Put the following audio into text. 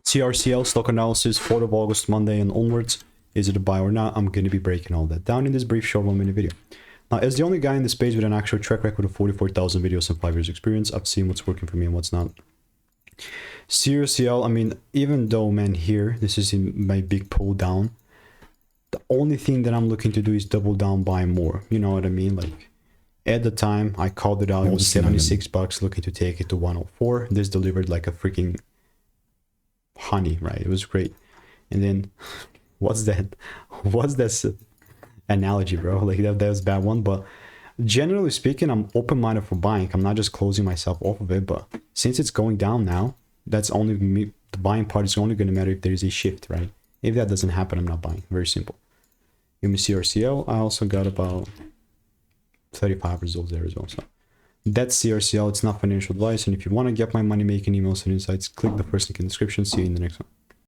CRCL stock analysis, 4th of August, Monday and onwards. Is it a buy or not? I'm going to be breaking all that down in this brief short 1 minute video. Now, as the only guy in the space with an actual track record of 44,000 videos and 5 years experience, I've seen what's working for me and what's not. CRCL, I mean, even though, man, here, this is in my big pull down, the only thing that I'm looking to do is double down, buy more. You know what I mean? Like, at the time, I called it out. It was 76 bucks, looking to take it to 104. This delivered like a freaking honey, right? It was great. And then, what's that? What's that analogy, bro? Like, that was a bad one. But generally speaking, I'm open-minded for buying. I'm not just closing myself off of it. But since it's going down now, that's only me. The buying part is only going to matter if there is a shift, right? If that doesn't happen, I'm not buying. Very simple. Give me CRCL. I also got about 35 results there as well. So that's CRCL. It's not financial advice. And if you want to get my money making emails and insights, click the first link in the description. See you in the next one.